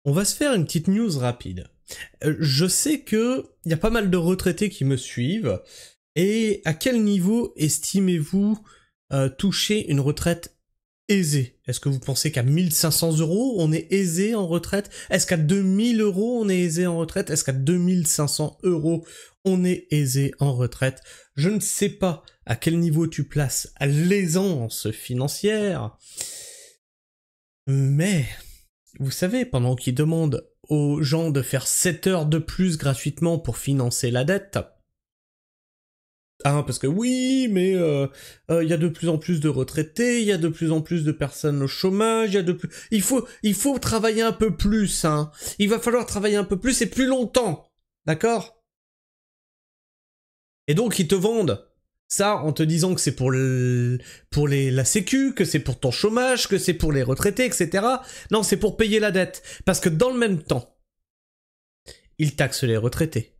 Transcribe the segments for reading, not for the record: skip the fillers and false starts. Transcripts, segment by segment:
On va se faire une petite news rapide. Je sais que il y a pas mal de retraités qui me suivent. Et à quel niveau estimez-vous toucher une retraite aisée? Est-ce que vous pensez qu'à 1500 euros, on est aisé en retraite? Est-ce qu'à 2000 euros, on est aisé en retraite? Est-ce qu'à 2500 euros, on est aisé en retraite? Je ne sais pas à quel niveau tu places l'aisance financière, mais vous savez, pendant qu'ils demandent aux gens de faire 7 heures de plus gratuitement pour financer la dette, parce que oui, mais y a de plus en plus de retraités, il y a de plus en plus de personnes au chômage, il faut travailler un peu plus, hein. Il va falloir travailler un peu plus et plus longtemps, d'accord? Et donc ils te vendent ça en te disant que c'est pour la sécu, que c'est pour ton chômage, que c'est pour les retraités, etc. Non, c'est pour payer la dette. Parce que dans le même temps, ils taxent les retraités.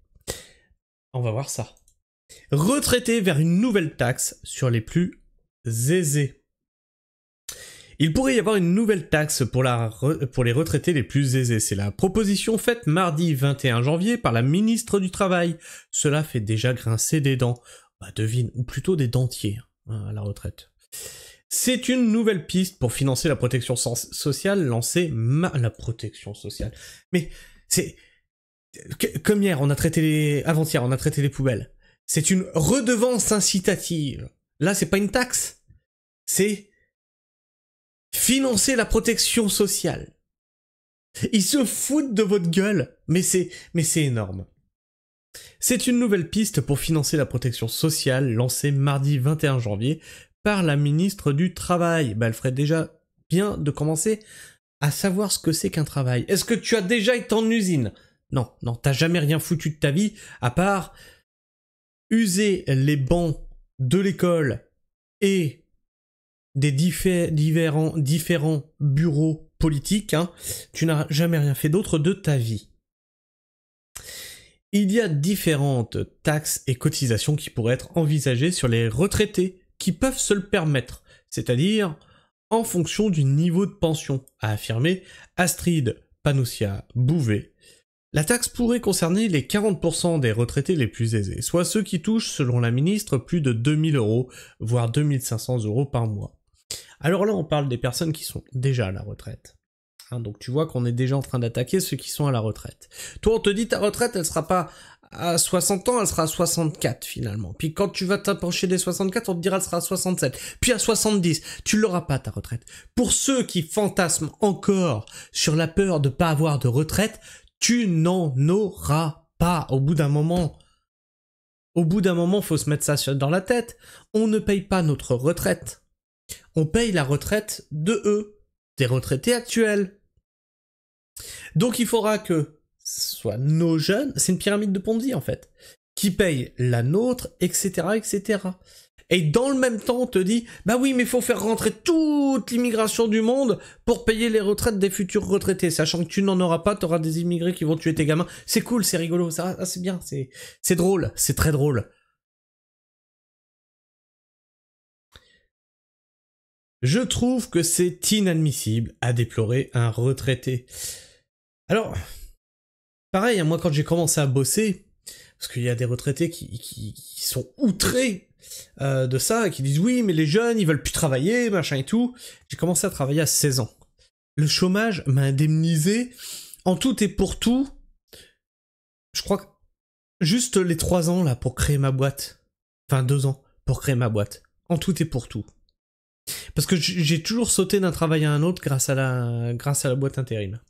On va voir ça. Retraités vers une nouvelle taxe sur les plus aisés. Il pourrait y avoir une nouvelle taxe pour les retraités les plus aisés. C'est la proposition faite mardi 21 janvier par la ministre du Travail. Cela fait déjà grincer des dents. Bah devine, ou plutôt des dentiers à la retraite. C'est une nouvelle piste pour financer la protection sociale lancée la protection sociale. Mais c'est... Comme hier, avant-hier, on a traité les poubelles. C'est une redevance incitative. Là, c'est pas une taxe. C'est financer la protection sociale. Ils se foutent de votre gueule, mais c'est énorme. C'est une nouvelle piste pour financer la protection sociale lancée mardi 21 janvier par la ministre du Travail. Bah, elle ferait déjà bien de commencer à savoir ce que c'est qu'un travail. Est-ce que tu as déjà été en usine? Non, t'as jamais rien foutu de ta vie, à part user les bancs de l'école et des différents bureaux politiques, hein. Tu n'as jamais rien fait d'autre de ta vie. Il y a différentes taxes et cotisations qui pourraient être envisagées sur les retraités qui peuvent se le permettre, c'est-à-dire en fonction du niveau de pension, a affirmé Astrid Panossia-Bouvet. La taxe pourrait concerner les 40% des retraités les plus aisés, soit ceux qui touchent, selon la ministre, plus de 2000 euros, voire 2500 euros par mois. Alors là, on parle des personnes qui sont déjà à la retraite. Donc tu vois qu'on est déjà en train d'attaquer ceux qui sont à la retraite. Toi, on te dit ta retraite, elle sera pas à 60 ans, elle sera à 64 finalement. Puis quand tu vas t'approcher des 64, on te dira elle sera à 67. Puis à 70, tu l'auras pas ta retraite. Pour ceux qui fantasment encore sur la peur de pas avoir de retraite, tu n'en auras pas au bout d'un moment. Au bout d'un moment, faut se mettre ça dans la tête. On ne paye pas notre retraite. On paye la retraite de eux, des retraités actuels. Donc il faudra que ce soit nos jeunes, c'est une pyramide de Ponzi en fait, qui payent la nôtre, etc., etc. Et dans le même temps, on te dit, bah oui, mais il faut faire rentrer toute l'immigration du monde pour payer les retraites des futurs retraités, sachant que tu n'en auras pas, t'auras des immigrés qui vont tuer tes gamins. C'est cool, c'est rigolo, ça, c'est bien, c'est drôle, c'est très drôle. Je trouve que c'est inadmissible à déplorer un retraité. Alors, pareil, moi quand j'ai commencé à bosser, parce qu'il y a des retraités qui sont outrés de ça, et qui disent oui, mais les jeunes, ils veulent plus travailler, machin et tout. J'ai commencé à travailler à 16 ans. Le chômage m'a indemnisé en tout et pour tout, je crois que juste les 3 ans là pour créer ma boîte. Enfin 2 ans pour créer ma boîte. En tout et pour tout. Parce que j'ai toujours sauté d'un travail à un autre grâce à la boîte intérim.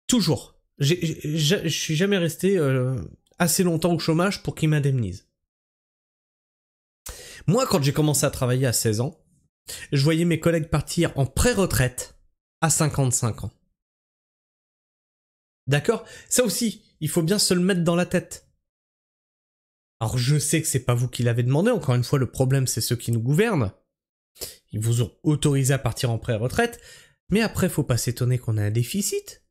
Toujours. Je suis jamais resté assez longtemps au chômage pour qu'ils m'indemnisent. Moi, quand j'ai commencé à travailler à 16 ans, je voyais mes collègues partir en pré-retraite à 55 ans. D'accord? Ça aussi, il faut bien se le mettre dans la tête. Alors je sais que c'est pas vous qui l'avez demandé, encore une fois, le problème c'est ceux qui nous gouvernent. Ils vous ont autorisé à partir en pré-retraite, mais après faut pas s'étonner qu'on ait un déficit.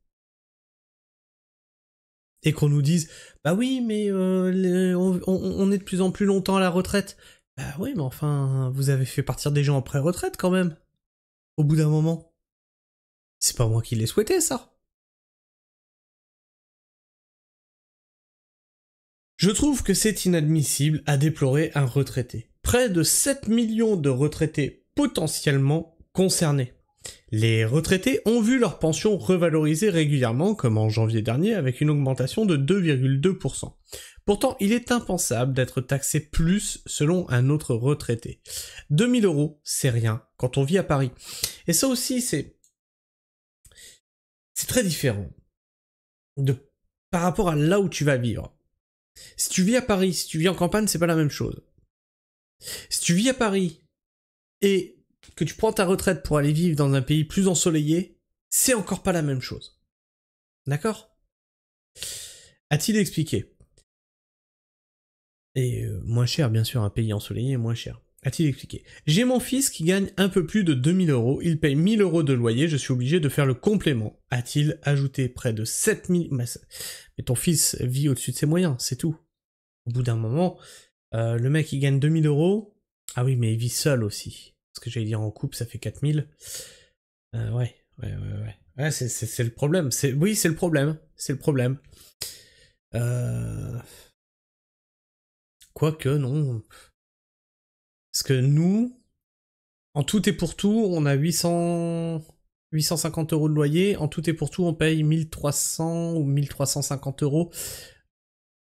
Et qu'on nous dise, bah oui, mais on est de plus en plus longtemps à la retraite. Bah oui, mais enfin, vous avez fait partir des gens en pré-retraite quand même, au bout d'un moment. C'est pas moi qui l'ai souhaité, ça. Je trouve que c'est inadmissible à déplorer un retraité. Près de 7 millions de retraités potentiellement concernés. Les retraités ont vu leur pension revalorisée régulièrement, comme en janvier dernier, avec une augmentation de 2,2%. Pourtant, il est impensable d'être taxé plus selon un autre retraité. 2000 €, c'est rien quand on vit à Paris. Et ça aussi, c'est très différent par rapport à là où tu vas vivre. Si tu vis à Paris, si tu vis en campagne, c'est pas la même chose. Si tu vis à Paris et que tu prends ta retraite pour aller vivre dans un pays plus ensoleillé, c'est encore pas la même chose. D'accord ? A-t-il expliqué ? Et moins cher, bien sûr, un pays ensoleillé, moins cher. A-t-il expliqué ? J'ai mon fils qui gagne un peu plus de 2000 €, il paye 1000 € de loyer, je suis obligé de faire le complément. A-t-il ajouté près de 7000... Mais ton fils vit au-dessus de ses moyens, c'est tout. Au bout d'un moment, le mec il gagne 2000 €, ah oui, mais il vit seul aussi. Parce que j'allais dire en couple, ça fait 4000. Ouais. Ouais, c'est le problème. Oui, c'est le problème. C'est le problème. Quoique, non. Parce que nous, en tout et pour tout, on a 850 € de loyer. En tout et pour tout, on paye 1300 ou 1350 €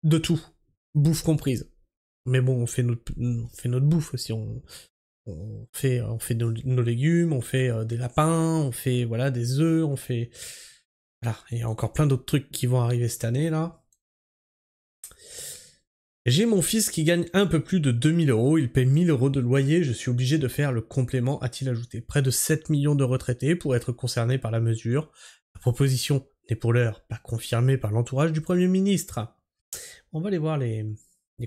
de tout. Bouffe comprise. Mais bon, on fait notre bouffe aussi. On fait nos légumes, on fait des lapins, on fait voilà des œufs, on fait... Voilà, il y a encore plein d'autres trucs qui vont arriver cette année, là. J'ai mon fils qui gagne un peu plus de 2000 €, il paie 1000 € de loyer, je suis obligé de faire le complément, a-t-il ajouté. Près de 7 millions de retraités pourraient être concernés par la mesure. La proposition n'est pour l'heure pas confirmée par l'entourage du Premier ministre. On va aller voir les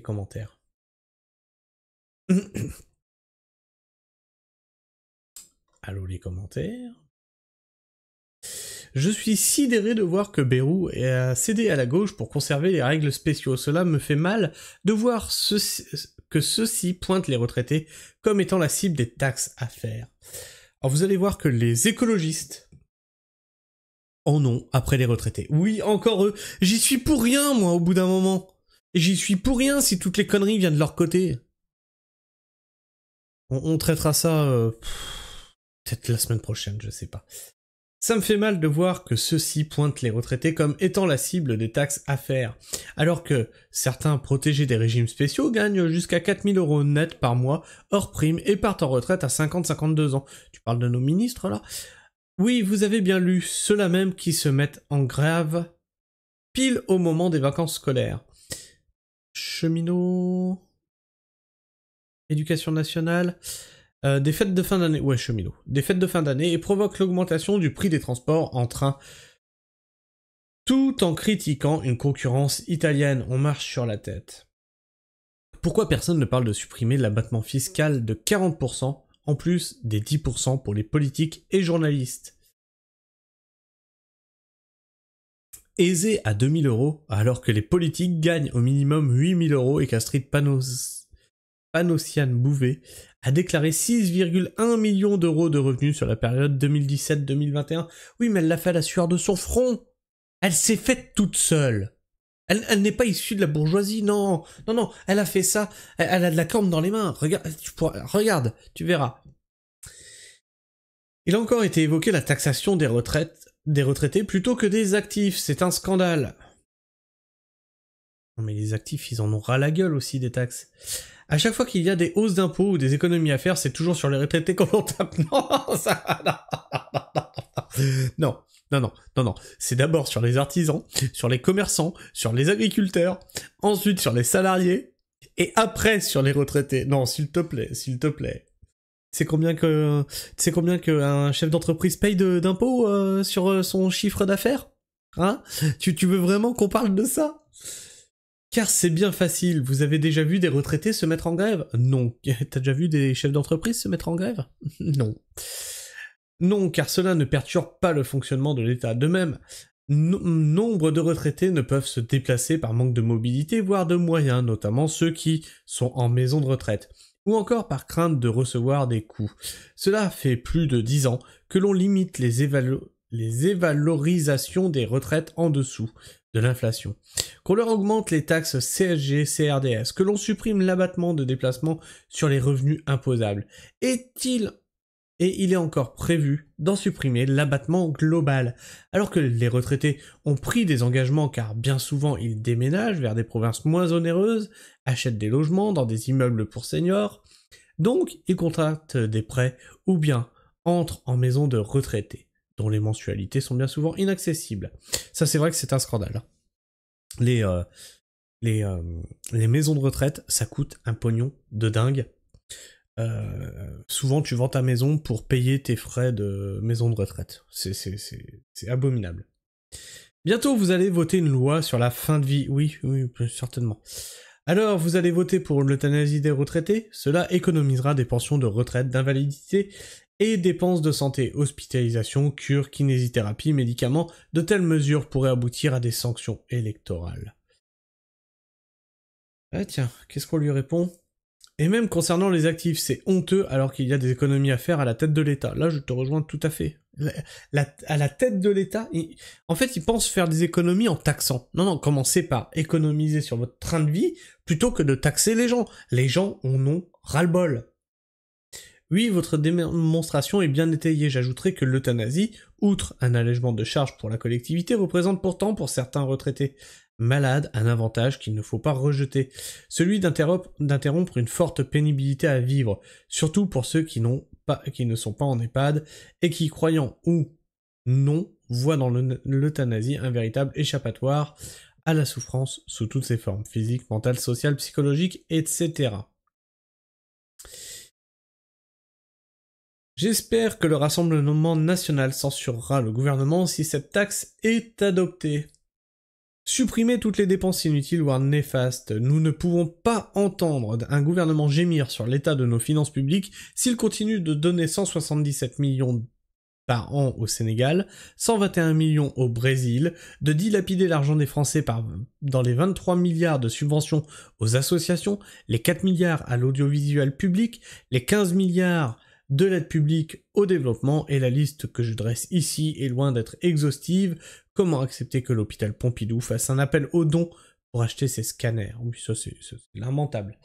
commentaires. Allô les commentaires. Je suis sidéré de voir que Bayrou a cédé à la gauche pour conserver les règles spéciaux. Cela me fait mal de voir que ceux-ci pointent les retraités comme étant la cible des taxes à faire. Alors vous allez voir que les écologistes en ont après les retraités. Oui, encore eux. J'y suis pour rien, moi, au bout d'un moment. Et j'y suis pour rien si toutes les conneries viennent de leur côté. On traitera ça peut-être la semaine prochaine, je sais pas. Ça me fait mal de voir que ceux-ci pointent les retraités comme étant la cible des taxes à faire, alors que certains protégés des régimes spéciaux gagnent jusqu'à 4000 € net par mois, hors prime, et partent en retraite à 50-52 ans. Tu parles de nos ministres, là ? Oui, vous avez bien lu, ceux-là même qui se mettent en grève pile au moment des vacances scolaires. Cheminots... Éducation nationale... des fêtes de fin d'année, ouais, cheminot. Des fêtes de fin d'année et provoque l'augmentation du prix des transports en train. Tout en critiquant une concurrence italienne, on marche sur la tête. Pourquoi personne ne parle de supprimer l'abattement fiscal de 40%, en plus des 10% pour les politiques et journalistes ? Aisé à 2000 €, alors que les politiques gagnent au minimum 8000 € et qu'Astrid Panossian-Bouvet a déclaré 6,1 millions d'euros de revenus sur la période 2017-2021. Oui, mais elle l'a fait à la sueur de son front. Elle s'est faite toute seule. Elle n'est pas issue de la bourgeoisie, non. Non, elle a fait ça. Elle a de la corne dans les mains. Regarde, tu verras. Il a encore été évoqué la taxation des retraités plutôt que des actifs. C'est un scandale. Non mais les actifs, ils en ont ras la gueule aussi des taxes. À chaque fois qu'il y a des hausses d'impôts ou des économies à faire, c'est toujours sur les retraités qu'on en tape. Non, non. C'est d'abord sur les artisans, sur les commerçants, sur les agriculteurs, ensuite sur les salariés, et après sur les retraités. Non, s'il te plaît. C'est combien que un chef d'entreprise paye d'impôts sur son chiffre d'affaires ? Hein ? Tu veux vraiment qu'on parle de ça ? Car c'est bien facile, vous avez déjà vu des retraités se mettre en grève ? Non. T'as déjà vu des chefs d'entreprise se mettre en grève ? Non. Non, car cela ne perturbe pas le fonctionnement de l'État. De même, nombre de retraités ne peuvent se déplacer par manque de mobilité, voire de moyens, notamment ceux qui sont en maison de retraite, ou encore par crainte de recevoir des coups. Cela fait plus de 10 ans que l'on limite les les évalorisations des retraites en dessous de l'inflation, qu'on leur augmente les taxes CSG, CRDS, que l'on supprime l'abattement de déplacement sur les revenus imposables. Et il est encore prévu d'en supprimer l'abattement global, alors que les retraités ont pris des engagements car bien souvent ils déménagent vers des provinces moins onéreuses, achètent des logements dans des immeubles pour seniors, donc ils contractent des prêts ou bien entrent en maison de retraités, dont les mensualités sont bien souvent inaccessibles. Ça c'est vrai que c'est un scandale. Les maisons de retraite, ça coûte un pognon de dingue. Souvent tu vends ta maison pour payer tes frais de maison de retraite. C'est abominable. Bientôt vous allez voter une loi sur la fin de vie. Oui, certainement. Alors vous allez voter pour l'euthanasie des retraités. Cela économisera des pensions de retraite, d'invalidité et dépenses de santé, hospitalisation, cure, kinésithérapie, médicaments. De telles mesures pourraient aboutir à des sanctions électorales. Ah tiens, qu'est-ce qu'on lui répond ? Et même concernant les actifs, c'est honteux alors qu'il y a des économies à faire à la tête de l'État. Là, je te rejoins tout à fait. À la tête de l'État, en fait, ils pensent faire des économies en taxant. Non, commencez par économiser sur votre train de vie plutôt que de taxer les gens. Les gens en ont ras-le-bol. Oui, votre démonstration est bien étayée. J'ajouterai que l'euthanasie, outre un allègement de charges pour la collectivité, représente pourtant pour certains retraités malades un avantage qu'il ne faut pas rejeter, celui d'interrompre une forte pénibilité à vivre, surtout pour ceux qui ne sont pas en EHPAD et qui, croyant ou non, voient dans l'euthanasie un véritable échappatoire à la souffrance sous toutes ses formes, physiques, mentales, sociales, psychologiques, etc. J'espère que le Rassemblement national censurera le gouvernement si cette taxe est adoptée. Supprimer toutes les dépenses inutiles voire néfastes. Nous ne pouvons pas entendre un gouvernement gémir sur l'état de nos finances publiques s'il continue de donner 177 millions par an au Sénégal, 121 millions au Brésil, de dilapider l'argent des Français dans les 23 milliards de subventions aux associations, les 4 milliards à l'audiovisuel public, les 15 milliards de l'aide publique au développement, et la liste que je dresse ici est loin d'être exhaustive. Comment accepter que l'hôpital Pompidou fasse un appel aux dons pour acheter ses scanners? Oui, ça c'est lamentable.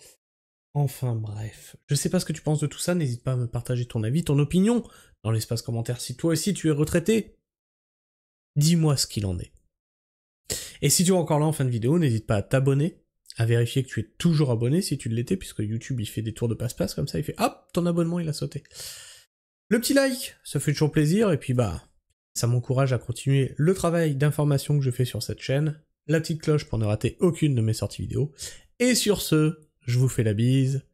Enfin bref, je sais pas ce que tu penses de tout ça, n'hésite pas à me partager ton avis, ton opinion, dans l'espace commentaire si toi aussi tu es retraité. Dis-moi ce qu'il en est. Et si tu es encore là en fin de vidéo, n'hésite pas à t'abonner, à vérifier que tu es toujours abonné si tu l'étais, puisque YouTube il fait des tours de passe-passe comme ça, il fait hop, ton abonnement il a sauté. Le petit like, ça fait toujours plaisir, et puis ça m'encourage à continuer le travail d'information que je fais sur cette chaîne, la petite cloche pour ne rater aucune de mes sorties vidéo, et sur ce, je vous fais la bise,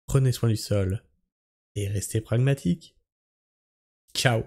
prenez soin du sol, et restez pragmatiques. Ciao.